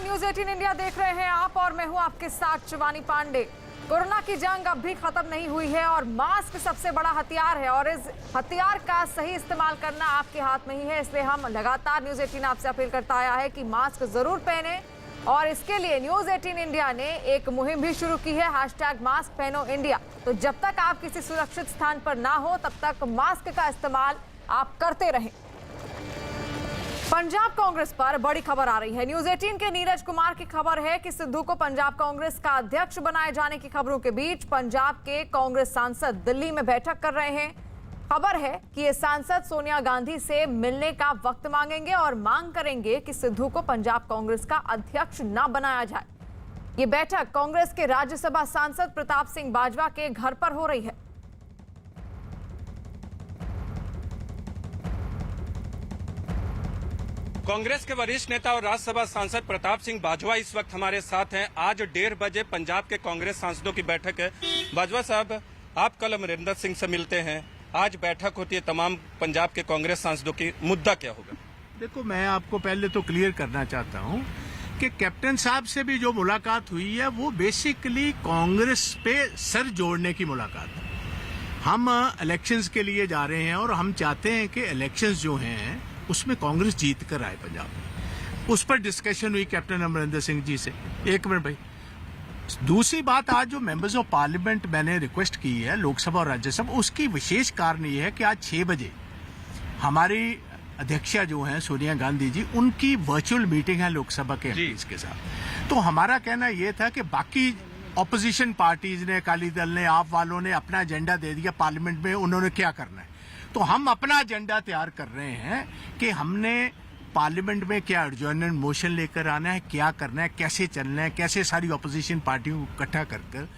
News 18 India देख रहे हैं आप और मैं हूं आपके साथ शिवानी पांडे। कोरोना की जंग अब भी खत्म नहीं हुई है और मास्क सबसे बड़ा हथियार है और इस हथियार का सही इस्तेमाल करना आपके हाथ में ही है। इसलिए हम लगातार न्यूज 18 आपसे अपील करता आया है कि मास्क जरूर पहने और इसके लिए न्यूज 18 इंडिया ने एक मुहिम भी शुरू की है, #मास्क पहनो इंडिया। तो जब तक आप किसी सुरक्षित स्थान पर ना हो तब तक मास्क का इस्तेमाल आप करते रहें। पंजाब कांग्रेस पर बड़ी खबर आ रही है। न्यूज 18 के नीरज कुमार की खबर है कि सिद्धू को पंजाब कांग्रेस का अध्यक्ष बनाए जाने की खबरों के बीच पंजाब के कांग्रेस सांसद दिल्ली में बैठक कर रहे हैं। खबर है कि ये सांसद सोनिया गांधी से मिलने का वक्त मांगेंगे और मांग करेंगे कि सिद्धू को पंजाब कांग्रेस का अध्यक्ष न बनाया जाए। ये बैठक कांग्रेस के राज्यसभा सांसद प्रताप सिंह बाजवा के घर पर हो रही है। कांग्रेस के वरिष्ठ नेता और राज्यसभा सांसद प्रताप सिंह बाजवा इस वक्त हमारे साथ हैं। आज 1:30 बजे पंजाब के कांग्रेस सांसदों की बैठक है। बाजवा साहब, आप कल अमरिंदर सिंह से मिलते हैं, आज बैठक होती है तमाम पंजाब के कांग्रेस सांसदों की, मुद्दा क्या होगा? देखो, मैं आपको पहले तो क्लियर करना चाहता हूं कि कैप्टन साहब से भी जो मुलाकात हुई है वो बेसिकली कांग्रेस पे सर जोड़ने की मुलाकात है। हम इलेक्शंस के लिए जा रहे हैं और हम चाहते हैं कि इलेक्शंस जो हैं उसमें कांग्रेस जीत कर आए पंजाब में। उस पर डिस्कशन हुई कैप्टन अमरिंदर सिंह जी से। एक मिनट भाई, दूसरी बात, आज जो मेंबर्स ऑफ पार्लियामेंट मैंने रिक्वेस्ट की है लोकसभा और राज्यसभा, उसकी विशेष कारण ये है कि आज 6 बजे हमारी अध्यक्षा जो हैं सोनिया गांधी जी, उनकी वर्चुअल मीटिंग है लोकसभा के एमपीज के साथ। तो हमारा कहना यह था कि बाकी ऑपोजिशन पार्टीज ने, अकाली दल ने, आप वालों ने अपना एजेंडा दे दिया पार्लियामेंट में, उन्होंने क्या करना है। तो हम अपना एजेंडा तैयार कर रहे हैं कि हमने पार्लियामेंट में क्या एडजॉर्नमेंट मोशन लेकर आना है, क्या करना है, कैसे चलना है, कैसे सारी ऑपोजिशन पार्टियों को इकट्ठा कर।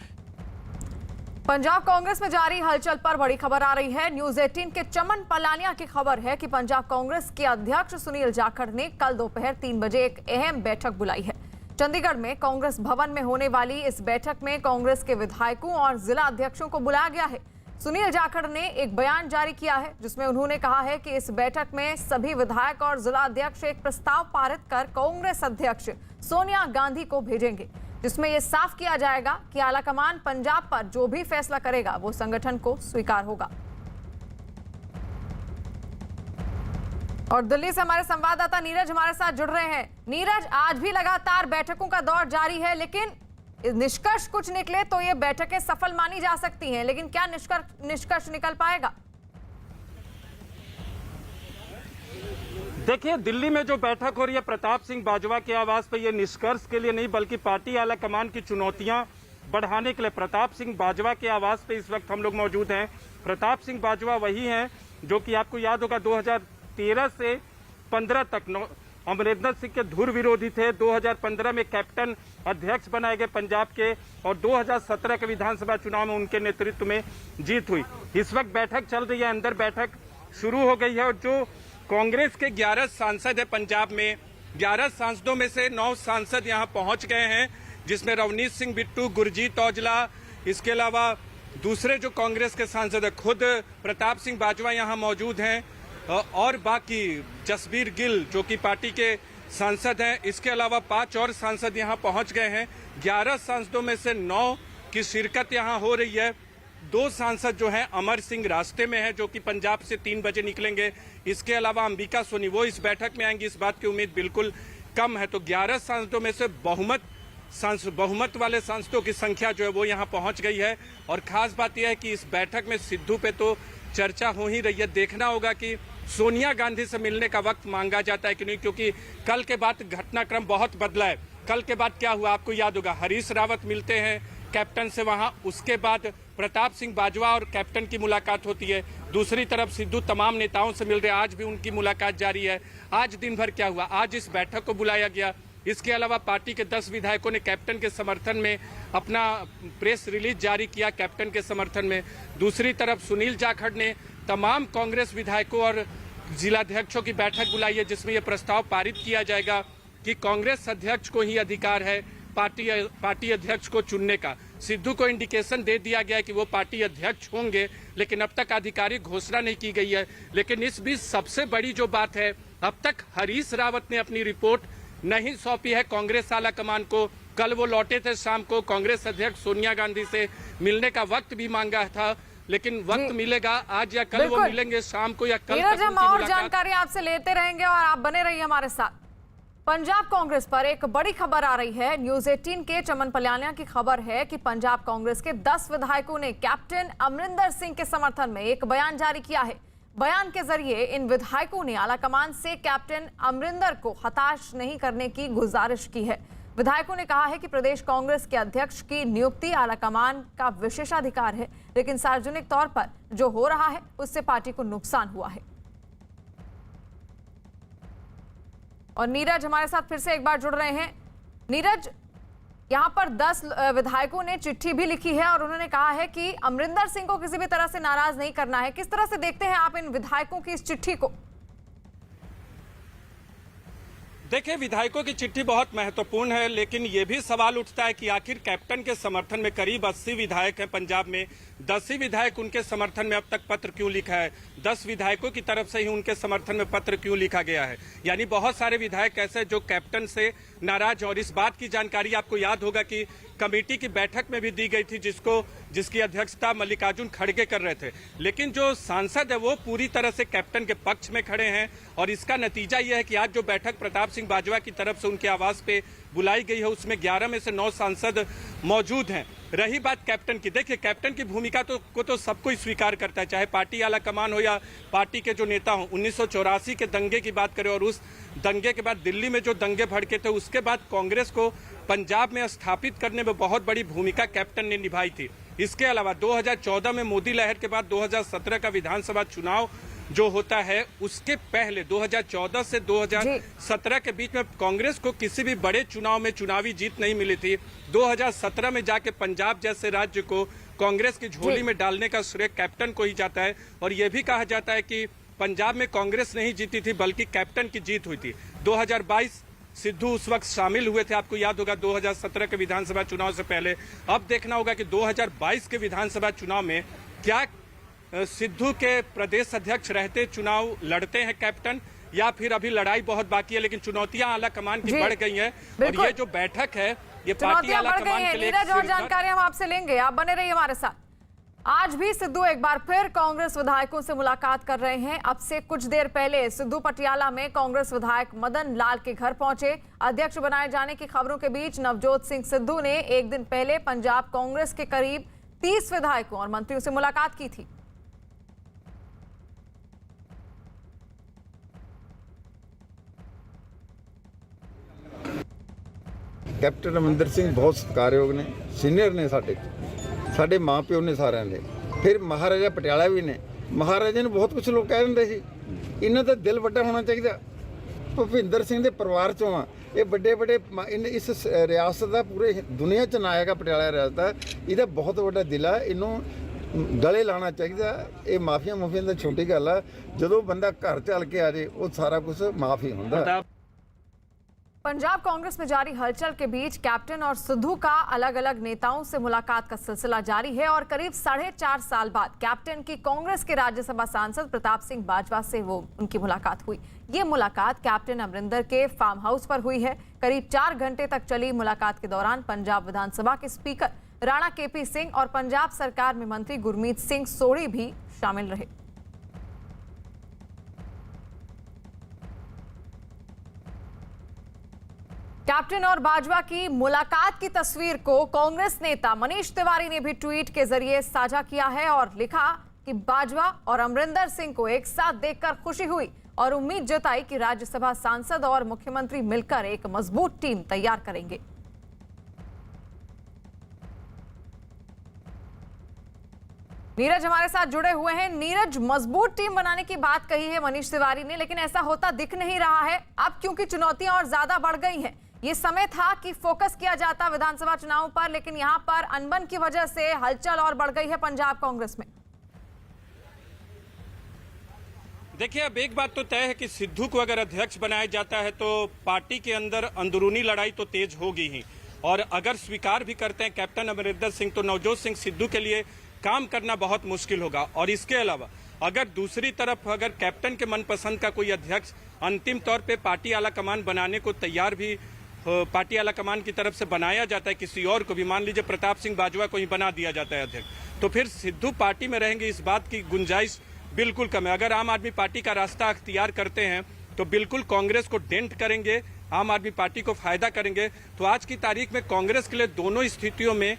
पंजाब कांग्रेस में जारी हलचल पर बड़ी खबर आ रही है। न्यूज 18 के चमन पलानिया की खबर है कि पंजाब कांग्रेस के अध्यक्ष सुनील जाखड़ ने कल दोपहर 3 बजे एक अहम बैठक बुलाई है। चंडीगढ़ में कांग्रेस भवन में होने वाली इस बैठक में कांग्रेस के विधायकों और जिला अध्यक्षों को बुलाया गया है। सुनील जाखड़ ने एक बयान जारी किया है जिसमें उन्होंने कहा है कि इस बैठक में सभी विधायक और जिला अध्यक्ष एक प्रस्ताव पारित कर कांग्रेस अध्यक्ष सोनिया गांधी को भेजेंगे, जिसमें यह साफ किया जाएगा कि आलाकमान पंजाब पर जो भी फैसला करेगा वो संगठन को स्वीकार होगा। और दिल्ली से हमारे संवाददाता नीरज हमारे साथ जुड़ रहे हैं। नीरज, आज भी लगातार बैठकों का दौर जारी है, लेकिन निष्कर्ष कुछ निकले तो ये बैठकें सफल मानी जा सकती हैं, लेकिन क्या निष्कर्ष निकल पाएगा? देखिए, दिल्ली में जो बैठक हो रही है प्रताप सिंह बाजवा के आवास पर, यह निष्कर्ष के लिए नहीं बल्कि पार्टी आला कमान की चुनौतियां बढ़ाने के लिए प्रताप सिंह बाजवा के आवास पे इस वक्त हम लोग मौजूद हैं। प्रताप सिंह बाजवा वही हैं जो कि आपको याद होगा 2013 से 15 तक अमरिंदर सिंह के धुर विरोधी थे। 2015 में कैप्टन अध्यक्ष बनाए गए पंजाब के और 2017 के विधानसभा चुनाव में उनके नेतृत्व में जीत हुई। इस वक्त बैठक चल रही है, अंदर बैठक शुरू हो गई है और जो कांग्रेस के 11 सांसद है पंजाब में, 11 सांसदों में से 9 सांसद यहां पहुंच गए हैं, जिसमें रवनीत सिंह बिट्टू, गुरजीत औजला, इसके अलावा दूसरे जो कांग्रेस के सांसद है, खुद प्रताप सिंह बाजवा यहां मौजूद हैं और बाकी जसबीर गिल जो कि पार्टी के सांसद हैं। इसके अलावा 5 और सांसद यहां पहुंच गए हैं। 11 सांसदों में से 9 की शिरकत यहां हो रही है। 2 सांसद जो हैं, अमर सिंह रास्ते में है जो कि पंजाब से 3 बजे निकलेंगे। इसके अलावा अंबिका सोनी वो इस बैठक में आएंगी, इस बात की उम्मीद बिल्कुल कम है। तो 11 सांसदों में से बहुमत वाले सांसदों की संख्या जो है वो यहाँ पहुंच गई है। और खास बात यह है कि इस बैठक में सिद्धू पे तो चर्चा हो ही रही है। देखना होगा कि सोनिया गांधी से मिलने का वक्त मांगा जाता है कि नहीं, क्योंकि कल के बाद घटनाक्रम बहुत बदला है। कल के बाद क्या हुआ आपको याद होगा, हरीश रावत मिलते हैं कैप्टन से वहां, उसके बाद प्रताप सिंह बाजवा और कैप्टन की मुलाकात होती है। दूसरी तरफ सिद्धू तमाम नेताओं से मिल रहे हैं, आज भी उनकी मुलाकात जारी है। आज दिन भर क्या हुआ, आज इस बैठक को बुलाया गया। इसके अलावा पार्टी के 10 विधायकों ने कैप्टन के समर्थन में अपना प्रेस रिलीज जारी किया कैप्टन के समर्थन में। दूसरी तरफ सुनील जाखड़ ने तमाम कांग्रेस विधायकों और जिलाध्यक्षों की बैठक बुलाई है, जिसमें यह प्रस्ताव पारित किया जाएगा कि कांग्रेस अध्यक्ष को ही अधिकार है पार्टी अध्यक्ष को चुनने का। सिद्धू को इंडिकेशन दे दिया गया है कि वो पार्टी अध्यक्ष होंगे, लेकिन अब तक आधिकारिक घोषणा नहीं की गई है। लेकिन इस बीच सबसे बड़ी जो बात है, अब तक हरीश रावत ने अपनी रिपोर्ट नहीं सौंपी है कांग्रेस आला कमान को। कल वो लौटे थे शाम को, कांग्रेस अध्यक्ष सोनिया गांधी से मिलने का वक्त भी मांगा था, लेकिन वक्त मिलेगा आज या कल, वो मिलेंगे शाम को या कल। नीरज, हम और जानकारी आपसे लेते रहेंगे और आप बने रहिए हमारे साथ। पंजाब कांग्रेस पर एक बड़ी खबर आ रही है। न्यूज 18 के चमन पलानिया की खबर है कि पंजाब कांग्रेस के 10 विधायकों ने कैप्टन अमरिंदर सिंह के समर्थन में एक बयान जारी किया है। बयान के जरिए इन विधायकों ने आलाकमान से कैप्टन अमरिंदर को हताश नहीं करने की गुजारिश की है। विधायकों ने कहा है कि प्रदेश कांग्रेस के अध्यक्ष की नियुक्ति आलाकमान का विशेषाधिकार है, लेकिन सार्वजनिक तौर पर जो हो रहा है उससे पार्टी को नुकसान हुआ है। और नीरज हमारे साथ फिर से एक बार जुड़ रहे हैं। नीरज, यहां पर 10 विधायकों ने चिट्ठी भी लिखी है और उन्होंने कहा है कि अमरिंदर सिंह को किसी भी तरह से नाराज नहीं करना है। किस तरह से देखते हैं आप इन विधायकों की इस चिट्ठी को? देखिए, विधायकों की चिट्ठी बहुत महत्वपूर्ण है, लेकिन ये भी सवाल उठता है कि आखिर कैप्टन के समर्थन में करीब 80 विधायक हैं पंजाब में, 10 ही विधायक उनके समर्थन में अब तक पत्र क्यों लिखा है? 10 विधायकों की तरफ से ही उनके समर्थन में पत्र क्यों लिखा गया है? यानी बहुत सारे विधायक ऐसे जो कैप्टन से नाराज। और इस बात की जानकारी आपको याद होगा कि कमेटी की बैठक में भी दी गई थी, जिसकी अध्यक्षता मल्लिकार्जुन खड़गे कर रहे थे। लेकिन जो सांसद है वो पूरी तरह से कैप्टन के पक्ष में खड़े हैं और इसका नतीजा यह है कि आज जो बैठक प्रताप सिंह बाजवा की तरफ से उनके आवास पे बुलाई गई है उसमें 11 में से 9 सांसद मौजूद हैं। रही बात कैप्टन की, देखिए कैप्टन की भूमिका को तो सब कोई स्वीकार करता है, चाहे पार्टी आला कमान हो या पार्टी के जो नेता हो। 1984 के दंगे की बात करें और उस दंगे के बाद दिल्ली में जो दंगे भड़के थे उसके बाद कांग्रेस को पंजाब में स्थापित करने में बहुत बड़ी भूमिका कैप्टन ने निभाई थी। इसके अलावा 2014 में मोदी लहर के बाद 2017 का विधानसभा चुनाव जो होता है उसके पहले 2014 से 2017 के बीच में कांग्रेस को किसी भी बड़े चुनाव में चुनावी जीत नहीं मिली थी। 2017 में जाके पंजाब जैसे राज्य को कांग्रेस की झोली में डालने का श्रेय कैप्टन को ही जाता है। और यह भी कहा जाता है कि पंजाब में कांग्रेस नहीं जीती थी बल्कि कैप्टन की जीत हुई थी। 2022 सिद्धू उस वक्त शामिल हुए थे, आपको याद होगा 2017 के विधानसभा चुनाव से पहले। अब देखना होगा कि 2022 के विधानसभा चुनाव में क्या सिद्धू के प्रदेश अध्यक्ष रहते चुनाव लड़ते हैं कैप्टन, या फिर अभी लड़ाई बहुत बाकी है लेकिन चुनौतियां आला कमान की बढ़ गई हैं। और ये जो बैठक है ये पार्टी आला कमान के लिए और जानकारी हम आपसे लेंगे, आप बने रहिए हमारे साथ। आज भी सिद्धू एक बार फिर कांग्रेस विधायकों से मुलाकात कर रहे हैं। अब से कुछ देर पहले सिद्धू पटियाला में कांग्रेस विधायक मदन लाल के घर पहुंचे। अध्यक्ष बनाए जाने की खबरों के बीच नवजोत सिंह सिद्धू ने एक दिन पहले पंजाब कांग्रेस के करीब 30 विधायकों और मंत्रियों से मुलाकात की थी। कैप्टन अमरिंदर सिंह बहुत सत्कारयोग ने, सीनियर ने, ਸਾਡੇ ਮਾਂ ਪਿਓ ਨੇ ਸਾਰਿਆਂ ਦੇ। ਫਿਰ ਮਹਾਰਾਜਾ ਪਟਿਆਲਾ ਵੀ ਨੇ, ਮਹਾਰਾਜਾ ਨੂੰ ਬਹੁਤ ਕੁਝ ਲੋਕ ਕਹਿ ਦਿੰਦੇ ਸੀ। ਇਹਨਾਂ ਦਾ ਦਿਲ ਵੱਡਾ ਹੋਣਾ ਚਾਹੀਦਾ। ਭੁਪਿੰਦਰ ਸਿੰਘ ਦੇ ਪਰਿਵਾਰ ਚੋਂ ਆ ਇਹ ਵੱਡੇ ਇਸ ਰਿਆਸਤ ਦਾ ਪੂਰੇ ਦੁਨੀਆ 'ਚ ਨਾਂ ਆਏਗਾ ਪਟਿਆਲਾ ਰਿਆਸਤ ਦਾ। ਇਹਦਾ ਬਹੁਤ ਵੱਡਾ ਦਿਲ ਆ, ਇਹਨੂੰ ਗਲੇ ਲਾਉਣਾ ਚਾਹੀਦਾ। ਇਹ ਮਾਫੀਆਂ ਦਾ ਛੋਟੀ ਗੱਲ ਆ, ਜਦੋਂ ਬੰਦਾ ਘਰ ਚੱਲ ਕੇ ਆ ਜੇ ਉਹ ਸਾਰਾ ਕੁਝ ਮਾਫ ਹੀ ਹੁੰਦਾ। पंजाब कांग्रेस में जारी हलचल के बीच कैप्टन और सिद्धू का अलग अलग नेताओं से मुलाकात का सिलसिला जारी है और करीब 4.5 साल बाद कैप्टन की कांग्रेस के राज्यसभा सांसद प्रताप सिंह बाजवा से उनकी मुलाकात हुई। ये मुलाकात कैप्टन अमरिंदर के फार्म हाउस पर हुई है। करीब 4 घंटे तक चली मुलाकात के दौरान पंजाब विधानसभा के स्पीकर राणा केपी सिंह और पंजाब सरकार में मंत्री गुरमीत सिंह सोढ़ी भी शामिल रहे। कैप्टन और बाजवा की मुलाकात की तस्वीर को कांग्रेस नेता मनीष तिवारी ने भी ट्वीट के जरिए साझा किया है और लिखा कि बाजवा और अमरिंदर सिंह को एक साथ देखकर खुशी हुई और उम्मीद जताई कि राज्यसभा सांसद और मुख्यमंत्री मिलकर एक मजबूत टीम तैयार करेंगे। नीरज हमारे साथ जुड़े हुए हैं। नीरज, मजबूत टीम बनाने की बात कही है मनीष तिवारी ने, लेकिन ऐसा होता दिख नहीं रहा है। अब क्योंकि चुनौतियां और ज्यादा बढ़ गई हैं, ये समय था कि फोकस किया जाता विधानसभा चुनाव पर, लेकिन यहां पर अनबन की वजह से हलचल और बढ़ गई है पंजाब कांग्रेस में। देखिए, अब एक बात तो तय है कि सिद्धू को अगर अध्यक्ष बनाया जाता है तो पार्टी के अंदर अंदरूनी लड़ाई तो तेज होगी ही, और अगर स्वीकार भी करते हैं कैप्टन अमरिंदर सिंह तो नवजोत सिंह सिद्धू के लिए काम करना बहुत मुश्किल होगा। और इसके अलावा अगर दूसरी तरफ अगर कैप्टन के मनपसंद का कोई अध्यक्ष अंतिम तौर पे पार्टी आला कमान बनाने को तैयार भी पार्टी आला कमान की तरफ से बनाया जाता है किसी और को भी, मान लीजिए प्रताप सिंह बाजवा को ही बना दिया जाता है अध्यक्ष, तो फिर सिद्धू पार्टी में रहेंगे, इस बात की गुंजाइश बिल्कुल कम है। अगर आम आदमी पार्टी का रास्ता अख्तियार करते हैं तो बिल्कुल कांग्रेस को डेंट करेंगे, आम आदमी पार्टी को फायदा करेंगे। तो आज की तारीख में कांग्रेस के लिए दोनों स्थितियों में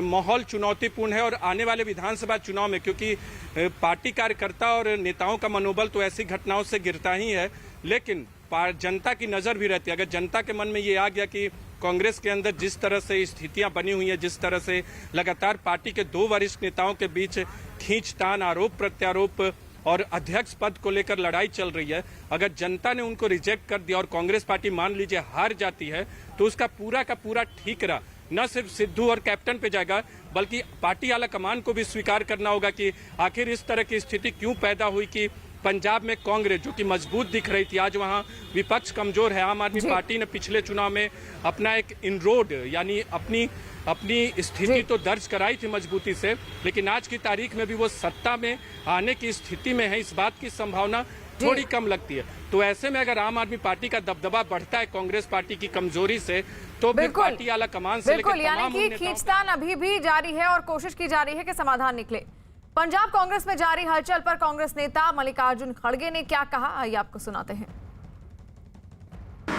माहौल चुनौतीपूर्ण है। और आने वाले विधानसभा चुनाव में, क्योंकि पार्टी कार्यकर्ता और नेताओं का मनोबल तो ऐसी घटनाओं से गिरता ही है, लेकिन जनता की नज़र भी रहती है। अगर जनता के मन में ये आ गया कि कांग्रेस के अंदर जिस तरह से स्थितियां बनी हुई हैं, जिस तरह से लगातार पार्टी के दो वरिष्ठ नेताओं के बीच खींचतान, आरोप प्रत्यारोप और अध्यक्ष पद को लेकर लड़ाई चल रही है, अगर जनता ने उनको रिजेक्ट कर दिया और कांग्रेस पार्टी मान लीजिए हार जाती है, तो उसका पूरा का पूरा ठीकरा न सिर्फ सिद्धू और कैप्टन पे जाएगा, बल्कि पार्टी आला कमान को भी स्वीकार करना होगा कि आखिर इस तरह की स्थिति क्यों पैदा हुई कि पंजाब में कांग्रेस जो कि मजबूत दिख रही थी, आज वहां विपक्ष कमजोर है। आम आदमी पार्टी ने पिछले चुनाव में अपना एक इनरोड यानी अपनी स्थिति तो दर्ज कराई थी मजबूती से, लेकिन आज की तारीख में भी वो सत्ता में आने की स्थिति में है, इस बात की संभावना थोड़ी कम लगती है। तो ऐसे में अगर आम आदमी पार्टी का दबदबा बढ़ता है कांग्रेस पार्टी की कमजोरी से, तो फिर पार्टी आला कमान से लेकर तमाम यानी कि खींचतान अभी भी जारी है और कोशिश की जा रही है कि समाधान निकले। पंजाब कांग्रेस में जारी हलचल पर कांग्रेस नेता मल्लिकार्जुन खड़गे ने क्या कहा, आइए आपको सुनाते हैं।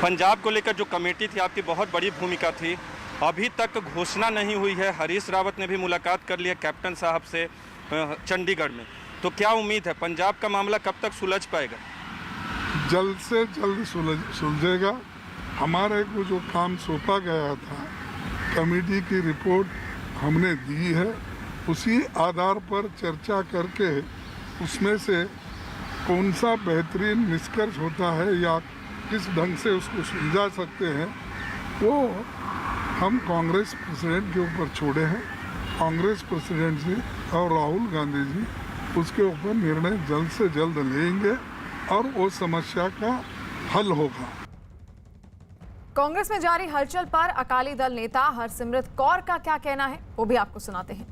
पंजाब को लेकर जो कमेटी थी, आपकी बहुत बड़ी भूमिका थी, अभी तक घोषणा नहीं हुई है। हरीश रावत ने भी मुलाकात कर लिया कैप्टन साहब से चंडीगढ़ में, तो क्या उम्मीद है पंजाब का मामला कब तक सुलझ पाएगा? जल्द से जल्द सुलझेगा। हमारे को जो काम सौंपा गया था, कमेटी की रिपोर्ट हमने दी है, उसी आधार पर चर्चा करके उसमें से कौन सा बेहतरीन निष्कर्ष होता है या किस ढंग से उसको सुलझा सकते हैं, वो हम कांग्रेस प्रेसिडेंट के ऊपर छोड़े हैं। कांग्रेस प्रेसिडेंट जी और राहुल गांधी जी उसके ऊपर निर्णय जल्द से जल्द लेंगे और वो समस्या का हल होगा। कांग्रेस में जारी हलचल पर अकाली दल नेता हरसिमरत कौर का क्या कहना है, वो भी आपको सुनाते हैं।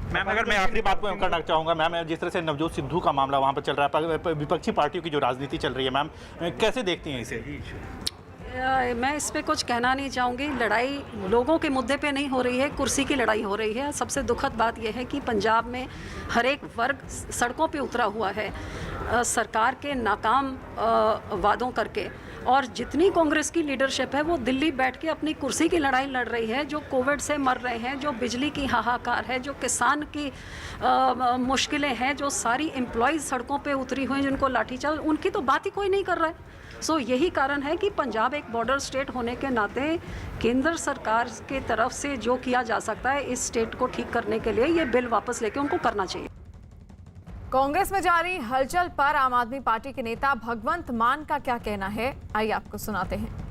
मैम, अगर मैं आखिरी बात को करना चाहूँगा मैम, जिस तरह से नवजोत सिद्धू का मामला वहाँ पर चल रहा है, विपक्षी पार्टियों की जो राजनीति चल रही है, मैम कैसे देखती हैं इसे? मैं इस पे कुछ कहना नहीं चाहूँगी। लड़ाई लोगों के मुद्दे पे नहीं हो रही है, कुर्सी की लड़ाई हो रही है। सबसे दुखद बात यह है कि पंजाब में हर एक वर्ग सड़कों पे उतरा हुआ है सरकार के नाकाम वादों करके, और जितनी कांग्रेस की लीडरशिप है वो दिल्ली बैठ के अपनी कुर्सी की लड़ाई लड़ रही है। जो कोविड से मर रहे हैं, जो बिजली की हाहाकार है, जो किसान की मुश्किलें हैं, जो सारी एम्प्लॉयज़ सड़कों पे उतरी हुई हैं जिनको लाठीचार्ज, उनकी तो बात ही कोई नहीं कर रहा है। सो यही कारण है कि पंजाब एक बॉर्डर स्टेट होने के नाते केंद्र सरकार की तरफ से जो किया जा सकता है इस स्टेट को ठीक करने के लिए, ये बिल वापस लेके उनको करना चाहिए। कांग्रेस में जारी हलचल पर आम आदमी पार्टी के नेता भगवंत मान का क्या कहना है, आइए आपको सुनाते हैं।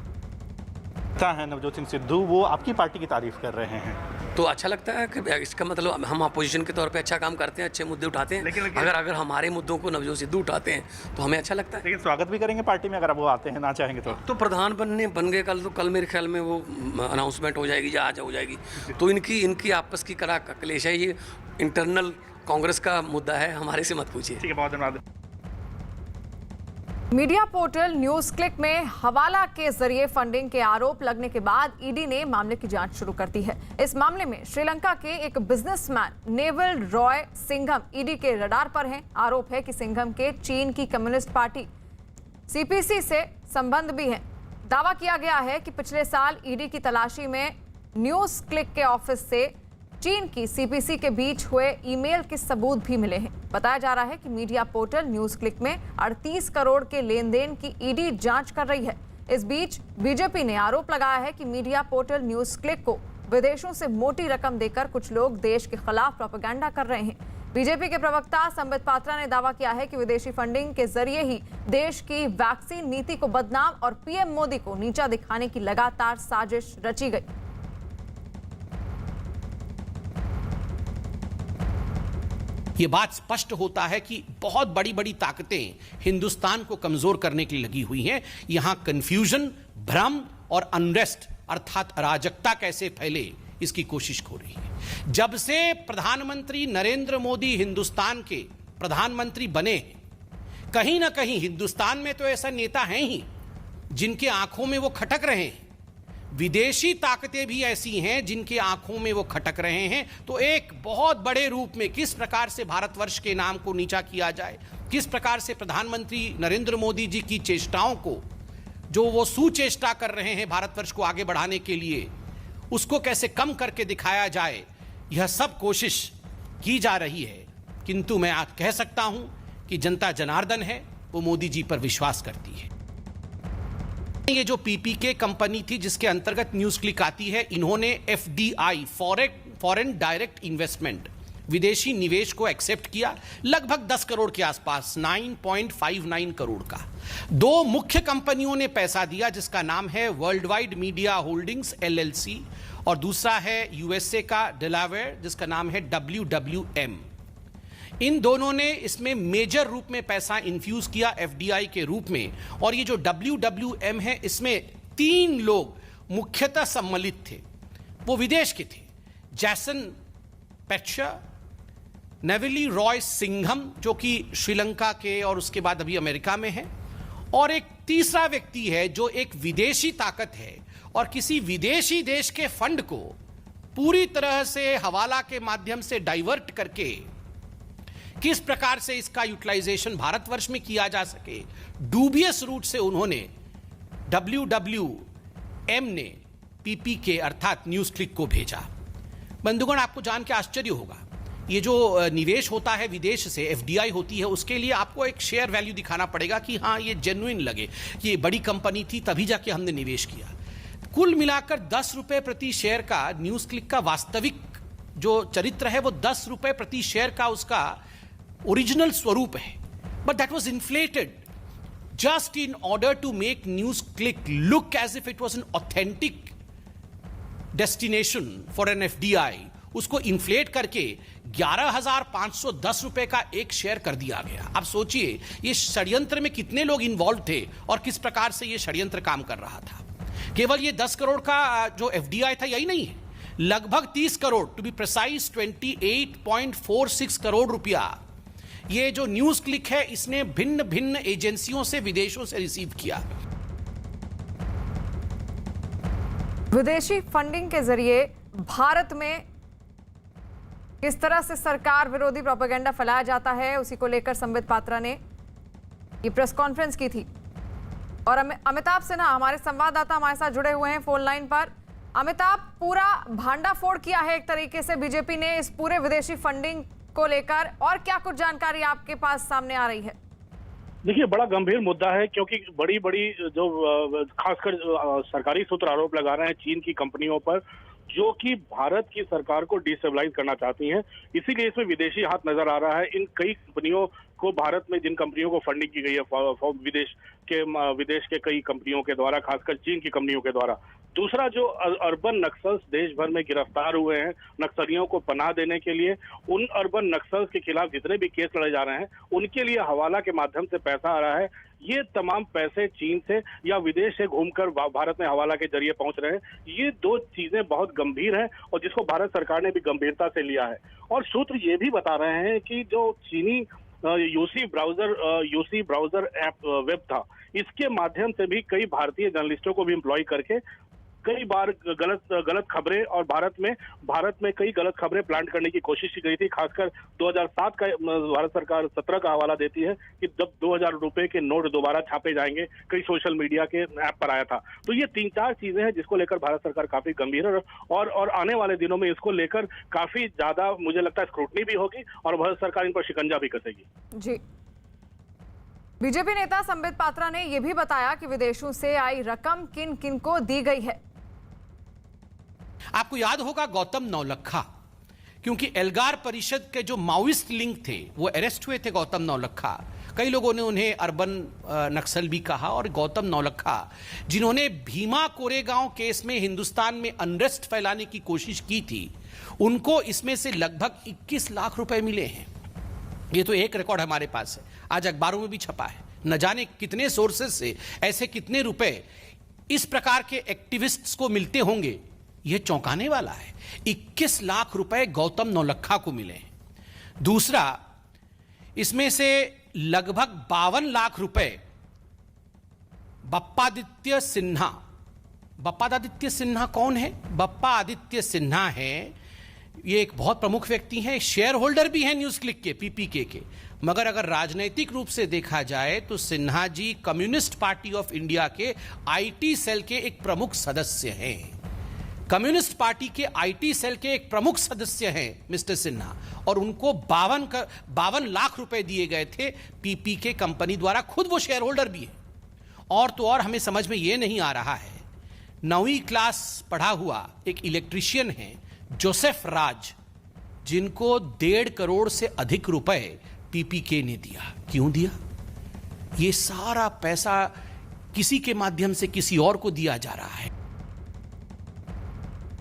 है नवजोत सिंह सिद्धू, वो आपकी पार्टी की तारीफ कर रहे हैं, तो अच्छा लगता है कि इसका मतलब हम अपोजिशन के तौर पे अच्छा काम करते हैं, अच्छे मुद्दे उठाते हैं। लेकिन अगर हमारे मुद्दों को नवजोत सिद्धू उठाते हैं तो हमें अच्छा लगता है। लेकिन स्वागत भी करेंगे पार्टी में अगर वो आते हैं, ना चाहेंगे तो प्रधान बन गए कल, तो कल मेरे ख्याल में वो अनाउंसमेंट हो जाएगी या आज हो जाएगी। तो इनकी आपस की क्लेश है, ये इंटरनल कांग्रेस का मुद्दा है, हमारे से मत पूछिए। ठीक है, बहुत धन्यवाद। मीडिया पोर्टल न्यूज क्लिक में हवाला के जरिए फंडिंग के आरोप लगने के बाद ईडी ने मामले की जांच शुरू कर दी है। इस मामले में श्रीलंका के एक businessman naval Roy Singham ED के रडार पर हैं। आरोप है कि सिंघम के चीन की कम्युनिस्ट पार्टी सीपीसी से संबंध भी हैं। दावा किया गया है कि पिछले साल ईडी की तलाशी में न्यूज क्लिक के ऑफिस से चीन की सीपीसी के बीच हुए ईमेल के सबूत भी मिले हैं। बताया जा रहा है कि मीडिया पोर्टल न्यूज क्लिक में 38 करोड़ के लेन देन की ईडी जांच कर रही है। इस बीच बीजेपी ने आरोप लगाया है कि मीडिया पोर्टल न्यूज क्लिक को विदेशों से मोटी रकम देकर कुछ लोग देश के खिलाफ प्रोपेगेंडा कर रहे हैं। बीजेपी के प्रवक्ता संबित पात्रा ने दावा किया है कि विदेशी फंडिंग के जरिए ही देश की वैक्सीन नीति को बदनाम और पीएम मोदी को नीचा दिखाने की लगातार साजिश रची गई। ये बात स्पष्ट होता है कि बहुत बड़ी बड़ी ताकतें हिंदुस्तान को कमजोर करने के लिए लगी हुई हैं। यहां कंफ्यूजन, भ्रम और अनरेस्ट अर्थात अराजकता कैसे फैले, इसकी कोशिश हो रही है। जब से प्रधानमंत्री नरेंद्र मोदी हिंदुस्तान के प्रधानमंत्री बने हैं, कहीं ना कहीं हिंदुस्तान में तो ऐसा नेता हैं ही जिनके आंखों में वो खटक रहे हैं, विदेशी ताकतें भी ऐसी हैं जिनके आंखों में वो खटक रहे हैं। तो एक बहुत बड़े रूप में किस प्रकार से भारतवर्ष के नाम को नीचा किया जाए, किस प्रकार से प्रधानमंत्री नरेंद्र मोदी जी की चेष्टाओं को, जो वो सुचेष्टा कर रहे हैं भारतवर्ष को आगे बढ़ाने के लिए, उसको कैसे कम करके दिखाया जाए, यह सब कोशिश की जा रही है। किंतु मैं आज कह सकता हूं कि जनता जनार्दन है, वो मोदी जी पर विश्वास करती है। ये जो पीपीके कंपनी थी जिसके अंतर्गत न्यूज क्लिक आती है, इन्होंने एफडीआई, फॉरेन डायरेक्ट इन्वेस्टमेंट, विदेशी निवेश को एक्सेप्ट किया, लगभग 10 करोड़ के आसपास, 9.59 करोड़ का। दो मुख्य कंपनियों ने पैसा दिया जिसका नाम है world wide media holdings LLC और दूसरा है यूएसए का डेलावेयर जिसका नाम है WWM। इन दोनों ने इसमें मेजर रूप में पैसा इन्फ्यूज किया एफडीआई के रूप में। और ये जो WWM है, इसमें 3 लोग मुख्यतः सम्मिलित थे, वो विदेश के थे। जैसन पेट्शा, नेविली रॉय सिंघम जो कि श्रीलंका के और उसके बाद अभी अमेरिका में है, और एक तीसरा व्यक्ति है जो एक विदेशी ताकत है और किसी विदेशी देश के फंड को पूरी तरह से हवाला के माध्यम से डाइवर्ट करके किस प्रकार से इसका यूटिलाइजेशन भारतवर्ष में किया जा सके, डूबियस रूट से उन्होंने WWM ने पीपीके अर्थात न्यूज क्लिक को भेजा। बंधुगण, आपको जान के आश्चर्य होगा, ये जो निवेश होता है विदेश से, एफडीआई होती है, उसके लिए आपको एक शेयर वैल्यू दिखाना पड़ेगा कि हाँ ये जेन्युइन लगे, कि ये बड़ी कंपनी थी तभी जाके हमने निवेश किया। कुल मिलाकर 10 रुपए प्रति शेयर का न्यूज क्लिक का वास्तविक जो चरित्र है वो 10 रुपए प्रति शेयर का उसका ओरिजिनल स्वरूप है। But that was inflated just in order to make news click look as if it was an authentic destination for an FDI. उसको इन्फ्लेट करके 11,510 रुपए का एक शेयर कर दिया गया। अब सोचिए ये षड्यंत्र में कितने लोग इन्वॉल्व थे और किस प्रकार से ये षड्यंत्र काम कर रहा था। केवल ये 10 करोड़ का जो एफडीआई था यही नहीं है, लगभग 30 crore, to be precise 28.46 crore रुपया ये जो न्यूज क्लिक है इसने भिन्न भिन्न एजेंसियों से विदेशों से रिसीव किया। विदेशी फंडिंग के जरिए भारत में किस तरह से सरकार विरोधी प्रोपेगेंडा फैलाया जाता है, उसी को लेकर संबित पात्रा ने ये प्रेस कॉन्फ्रेंस की थी। और अमिताभ सिन्हा हमारे संवाददाता हमारे साथ जुड़े हुए हैं फोन लाइन पर। अमिताभ, पूरा भांडाफोड़ किया है एक तरीके से बीजेपी ने इस पूरे विदेशी फंडिंग को लेकर, और क्या कुछ जानकारी आपके पास सामने आ रही है? देखिए, बड़ा गंभीर मुद्दा है क्योंकि बड़ी बड़ी जो खासकर सरकारी सूत्र आरोप लगा रहे हैं चीन की कंपनियों पर, जो कि भारत की सरकार को डिस्टेबलाइज करना चाहती हैं। इसीलिए इसमें विदेशी हाथ नजर आ रहा है। इन कई कंपनियों को, भारत में जिन कंपनियों को फंडिंग की गई है विदेश के कई कंपनियों के द्वारा, खासकर चीन की कंपनियों के द्वारा। दूसरा, जो अर्बन नक्सल्स देश भर में गिरफ्तार हुए हैं नक्सलियों को पनाह देने के लिए, उन अर्बन नक्सल्स के खिलाफ जितने भी केस लड़े जा रहे हैं उनके लिए हवाला के माध्यम से पैसा आ रहा है। ये तमाम पैसे चीन से या विदेश से घूमकर भारत में हवाला के जरिए पहुंच रहे हैं। ये 2 चीजें बहुत गंभीर हैं और जिसको भारत सरकार ने भी गंभीरता से लिया है। और सूत्र ये भी बता रहे हैं कि जो चीनी यूसी ब्राउजर ऐप वेब था, इसके माध्यम से भी कई भारतीय जर्नलिस्टों को भी एम्प्लॉय करके कई बार गलत खबरें और भारत में कई गलत खबरें प्लांट करने की कोशिश की गई थी। खासकर 2007 का भारत सरकार 17 का हवाला देती है कि जब 2000 रुपए के नोट दोबारा छापे जाएंगे, कई सोशल मीडिया के ऐप पर आया था। तो ये 3-4 चीजें हैं जिसको लेकर भारत सरकार काफी गंभीर है और आने वाले दिनों में इसको लेकर काफी ज्यादा मुझे लगता है स्क्रूटनी भी होगी और भारत सरकार इन पर शिकंजा भी कसेगी। जी, बीजेपी नेता संबित पात्रा ने यह भी बताया कि विदेशों से आई रकम किन किन को दी गई है। आपको याद होगा गौतम नौलखा, क्योंकि एल्गार परिषद के जो माओइस्ट लिंक थे वो अरेस्ट हुए थे गौतम नौलखा। कई लोगों ने उन्हें अर्बन नक्सल भी कहा। और गौतम नौलखा जिन्होंने भीमा कोरेगांव केस में हिंदुस्तान में अनरेस्ट फैलाने की कोशिश की थी, उनको इसमें से लगभग 21 लाख रुपए मिले हैं। ये तो एक रिकॉर्ड हमारे पास है, आज अखबारों में भी छपा है। न जाने कितने सोर्सेस से ऐसे कितने रुपए इस प्रकार के एक्टिविस्ट्स को मिलते होंगे यह चौंकाने वाला है। 21 लाख रुपए गौतम नौलखा को मिले हैं। दूसरा, इसमें से लगभग 52 लाख रुपए बप्पादित्य सिन्हा। बप्पादित्य सिन्हा कौन है? बप्पादित्य सिन्हा है, ये एक बहुत प्रमुख व्यक्ति हैं, शेयर होल्डर भी हैं न्यूज क्लिक के, पीपीके के। मगर अगर राजनीतिक रूप से देखा जाए तो Sinha ji communist party of India के आईटी सेल के एक प्रमुख सदस्य हैं। कम्युनिस्ट पार्टी के आईटी सेल के एक प्रमुख सदस्य हैं मिस्टर सिन्हा, और उनको 52 लाख रुपए दिए गए थे पीपीके कंपनी द्वारा। खुद वो शेयर होल्डर भी है। और तो और हमें समझ में यह नहीं आ रहा है, 9वीं क्लास पढ़ा हुआ एक इलेक्ट्रीशियन है जोसेफ राज, जिनको 1.5 करोड़ से अधिक रुपए पीपीके ने दिया। क्यों दिया? ये सारा पैसा किसी के माध्यम से किसी और को दिया जा रहा है।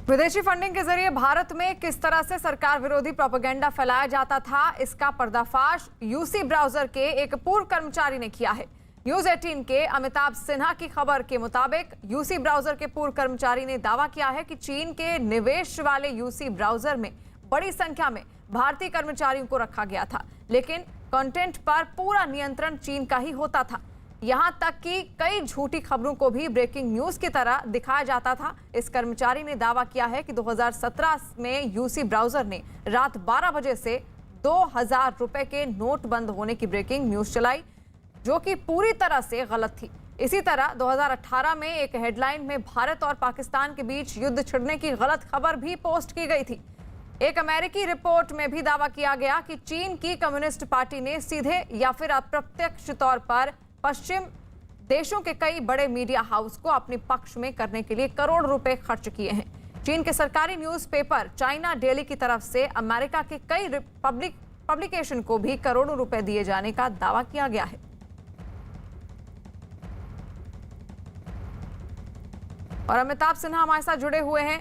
विदेशी फंडिंग के जरिए भारत में किस तरह से सरकार विरोधी प्रोपेगेंडा फैलाया जाता था, इसका पर्दाफाश यूसी ब्राउजर के एक पूर्व कर्मचारी ने किया है। न्यूज 18 के अमिताभ सिन्हा की खबर के मुताबिक यूसी ब्राउजर के पूर्व कर्मचारी ने दावा किया है कि चीन के निवेश वाले यूसी ब्राउजर में बड़ी संख्या में भारतीय कर्मचारियों को रखा गया था, लेकिन कंटेंट पर पूरा नियंत्रण चीन का ही होता था। यहां तक कि कई झूठी खबरों को भी ब्रेकिंग न्यूज की तरह दिखाया जाता था। इस कर्मचारी ने दावा किया है कि 2017 में यूसी ब्राउजर ने रात 12 बजे से 2000 रुपए के नोट बंद होने की ब्रेकिंग न्यूज चलाई, जो कि पूरी तरह से गलत थी। इसी तरह 2018 में एक हेडलाइन में भारत और पाकिस्तान के बीच युद्ध छिड़ने की गलत खबर भी पोस्ट की गई थी। एक अमेरिकी रिपोर्ट में भी दावा किया गया कि चीन की कम्युनिस्ट पार्टी ने सीधे या फिर अप्रत्यक्ष तौर पर पश्चिम देशों के कई बड़े मीडिया हाउस को अपने पक्ष में करने के लिए करोड़ रुपए खर्च किए हैं। चीन के सरकारी न्यूज़पेपर चाइना डेली की तरफ से अमेरिका के कई पब्लिकेशन को भी करोड़ों रुपए दिए जाने का दावा किया गया है। और अमिताभ सिन्हा हमारे साथ जुड़े हुए हैं।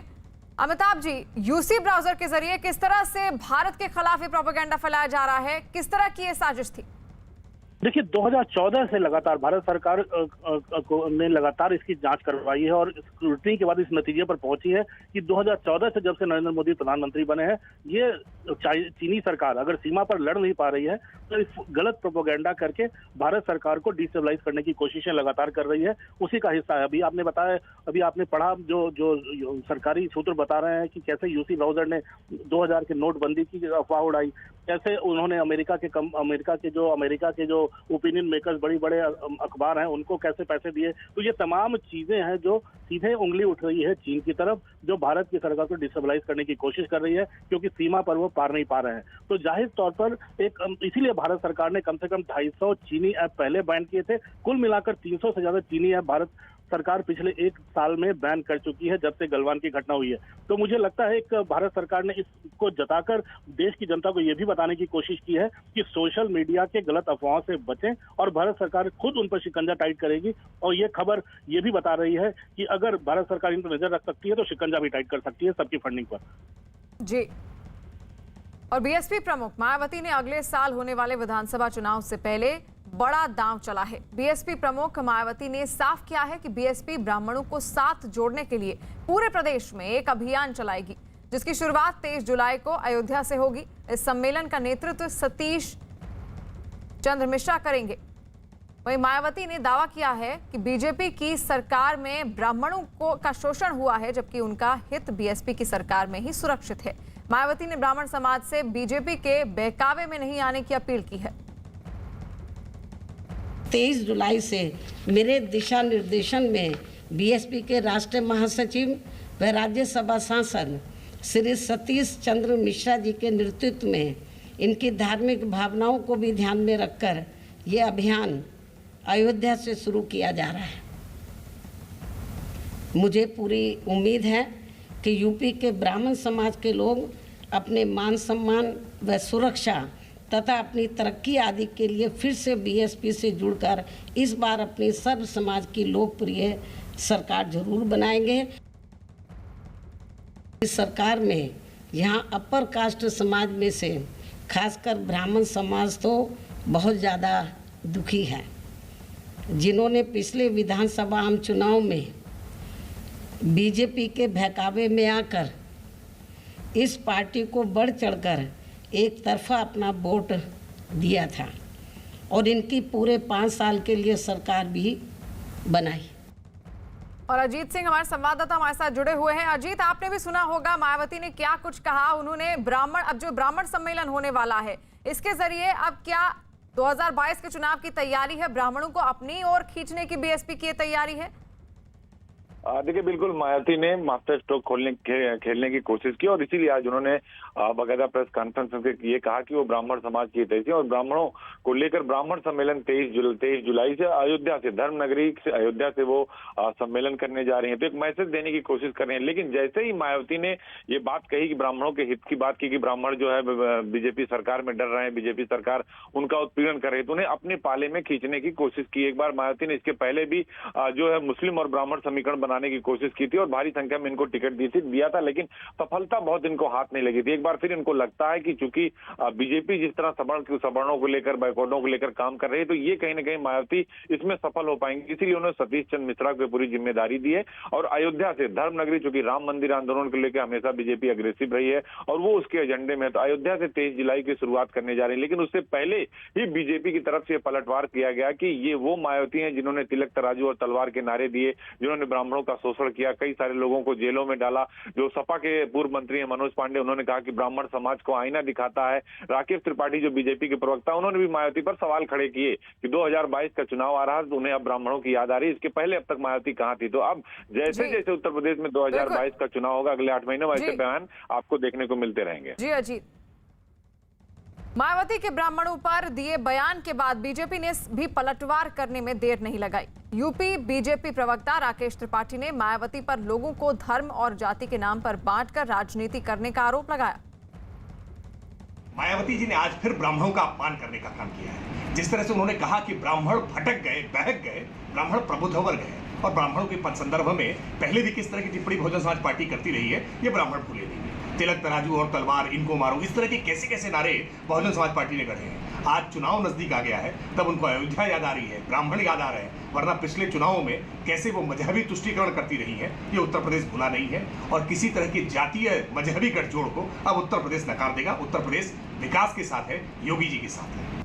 अमिताभ जी, यूसी ब्राउजर के जरिए किस तरह से भारत के खिलाफ ये प्रोपेगेंडा फैलाया जा रहा है, किस तरह की ये साजिश थी? देखिए, 2014 से लगातार भारत सरकार ने लगातार इसकी जांच करवाई है और स्क्रूटनी के बाद इस नतीजे पर पहुंची है कि 2014 से जब से नरेंद्र मोदी प्रधानमंत्री बने हैं, ये चीनी सरकार अगर सीमा पर लड़ नहीं पा रही है तो इस गलत प्रोपेगेंडा करके भारत सरकार को डिस्टेबलाइज करने की कोशिशें लगातार कर रही है। उसी का हिस्सा है। अभी आपने पढ़ा, जो सरकारी सूत्र बता रहे हैं कि कैसे यूसी ब्राउजर ने 2000 के नोटबंदी की अफवाह उड़ाई, कैसे उन्होंने अमेरिका के जो ओपिनियन मेकर्स, बड़े बड़े अखबार हैं, उनको कैसे पैसे दिए। तो ये तमाम चीजें हैं जो सीधे उंगली उठ रही है चीन की तरफ, जो भारत की सरकार को डिस्टेबलाइज करने की कोशिश कर रही है, क्योंकि सीमा पर वो पार नहीं पा रहे हैं। तो जाहिर तौर पर इसीलिए भारत सरकार ने कम से कम 250 चीनी ऐप पहले बैन किए थे। कुल मिलाकर 300 से ज्यादा चीनी ऐप भारत सरकार पिछले 1 साल में बैन कर चुकी है, जब से गलवान की घटना हुई है। तो मुझे लगता है कि भारत सरकार ने इसको जताकर देश की जनता को यह भी बताने की कोशिश की है कि सोशल मीडिया के गलत अफवाहों से बचें, और भारत सरकार खुद उन पर शिकंजा टाइट करेगी। और ये खबर ये भी बता रही है कि अगर भारत सरकार इन पर नजर रख सकती है तो शिकंजा भी टाइट कर सकती है सबकी फंडिंग पर। जी। और बीएसपी प्रमुख मायावती ने अगले साल होने वाले विधानसभा चुनाव से पहले बड़ा दांव चला है। बीएसपी प्रमुख मायावती ने साफ किया है कि बीएसपी ब्राह्मणों को साथ जोड़ने के लिए पूरे प्रदेश में एक अभियान चलाएगी, जिसकी शुरुआत 23 जुलाई को अयोध्या से होगी। इस सम्मेलन का नेतृत्व सतीश चंद्र मिश्रा करेंगे। वहीं मायावती ने दावा किया है कि बीजेपी की सरकार में ब्राह्मणों का शोषण हुआ है, जबकि उनका हित बीएसपी की सरकार में ही सुरक्षित है। मायावती ने ब्राह्मण समाज से बीजेपी के बहकावे में नहीं आने की अपील की है। 23 जुलाई से मेरे दिशा निर्देशन में बीएसपी के राष्ट्रीय महासचिव व राज्यसभा सांसद श्री सतीश चंद्र मिश्रा जी के नेतृत्व में इनकी धार्मिक भावनाओं को भी ध्यान में रखकर ये अभियान अयोध्या से शुरू किया जा रहा है। मुझे पूरी उम्मीद है कि यूपी के ब्राह्मण समाज के लोग अपने मान सम्मान व सुरक्षा तथा अपनी तरक्की आदि के लिए फिर से बीएसपी से जुड़कर इस बार अपनी सर्व समाज की लोकप्रिय सरकार जरूर बनाएंगे। इस सरकार में यहाँ अपर कास्ट समाज में से खासकर ब्राह्मण समाज तो बहुत ज़्यादा दुखी है, जिन्होंने पिछले विधानसभा आम चुनाव में बीजेपी के बहकावे में आकर इस पार्टी को बढ़ चढ़कर एक तरफा अपना वोट दिया था और इनकी पूरे 5 साल के लिए सरकार भी बनाई। और अजीत सिंह हमारे संवाददाता हमारे साथ जुड़े हुए हैं। अजीत, आपने भी सुना होगा मायावती ने क्या कुछ कहा। उन्होंने अब जो ब्राह्मण सम्मेलन होने वाला है, इसके जरिए अब क्या 2022 के चुनाव की तैयारी है, ब्राह्मणों को अपनी ओर खींचने की बीएसपी की तैयारी है? देखिए, बिल्कुल मायावती ने मास्टर स्ट्रोक खेलने की कोशिश की और इसीलिए आज उन्होंने बाकायदा प्रेस कॉन्फ्रेंस में ये कहा कि वो ब्राह्मण समाज की हितैषी और ब्राह्मणों को लेकर ब्राह्मण सम्मेलन 23 जुलाई से अयोध्या से, धर्म नगरी से अयोध्या से वो सम्मेलन करने जा रहे हैं। तो एक मैसेज देने की कोशिश कर रहे हैं। लेकिन जैसे ही मायावती ने ये बात कही कि ब्राह्मणों के हित की बात की कि ब्राह्मण जो है बीजेपी सरकार में डर रहे हैं, बीजेपी सरकार उनका उत्पीड़न कर रही है, तो उन्हें अपने पाले में खींचने की कोशिश की। एक बार मायावती ने इसके पहले भी जो है मुस्लिम और ब्राह्मण समीकरण बनाने की कोशिश की थी और भारी संख्या में इनको टिकट दिया था, लेकिन सफलता बहुत इनको हाथ नहीं लगी थी। एक बार फिर इनको लगता है कि चूंकि बीजेपी जिस तरह सवर्णों को लेकर, बैकवर्डों को लेकर काम कर रही है, तो ये कहीं ना कहीं मायावती इसमें सफल हो पाएंगे। इसीलिए उन्होंने सतीश चंद्र मिश्रा को पूरी जिम्मेदारी दी है और अयोध्या से धर्म नगरी, चूंकि राम मंदिर आंदोलन को लेकर हमेशा बीजेपी अग्रेसिव रही है और वो उसके एजेंडे में, तो अयोध्या से 23 जुलाई की शुरुआत करने जा रही है। लेकिन उससे पहले ही बीजेपी की तरफ से पलटवार किया गया कि ये वो मायावती हैं जिन्होंने तिलक तराजू और तलवार के नारे दिए, जिन्होंने ब्राह्मणों का शोषण किया, कई सारे लोगों को जेलों में डाला। जो सपा के पूर्व मंत्री हैं मनोज पांडे, उन्होंने कहा कि ब्राह्मण समाज को आईना दिखाता है। राकेश त्रिपाठी जो बीजेपी के प्रवक्ता, उन्होंने भी मायावती पर सवाल खड़े किए कि 2022 का चुनाव आ रहा है तो उन्हें अब ब्राह्मणों की याद आ रही है। इसके पहले अब तक मायावती कहां थी? तो अब जैसे जैसे उत्तर प्रदेश में 2022 का चुनाव होगा, अगले 8 महीने में ऐसे बयान आपको देखने को मिलते रहेंगे। जी अजीत, मायावती के ब्राह्मणों पर दिए बयान के बाद बीजेपी ने भी पलटवार करने में देर नहीं लगाई। यूपी बीजेपी प्रवक्ता राकेश त्रिपाठी ने मायावती पर लोगों को धर्म और जाति के नाम पर बांटकर राजनीति करने का आरोप लगाया। मायावती जी ने आज फिर ब्राह्मणों का अपमान करने का काम किया है। जिस तरह से उन्होंने कहा कि ब्राह्मण भटक गए, बहक गए, ब्राह्मण प्रबुद्ध वर्ग है और ब्राह्मणों के संदर्भ में पहले भी किस तरह की टिप्पणी बहुजन समाज पार्टी करती रही है, ये ब्राह्मण भूले नहीं है। तिलक तराजू और तलवार, इनको मारो, इस तरह के कैसे कैसे नारे बहुजन समाज पार्टी ने गढ़े हैं। आज चुनाव नजदीक आ गया है, तब उनको अयोध्या याद आ रही है, ब्राह्मण याद आ रहे हैं, वरना पिछले चुनावों में कैसे वो मजहबी तुष्टीकरण करती रही है, ये उत्तर प्रदेश भूला नहीं है। और किसी तरह की जातीय मजहबी गठजोड़ को अब उत्तर प्रदेश नकार देगा। उत्तर प्रदेश विकास के साथ है, योगी जी के साथ है।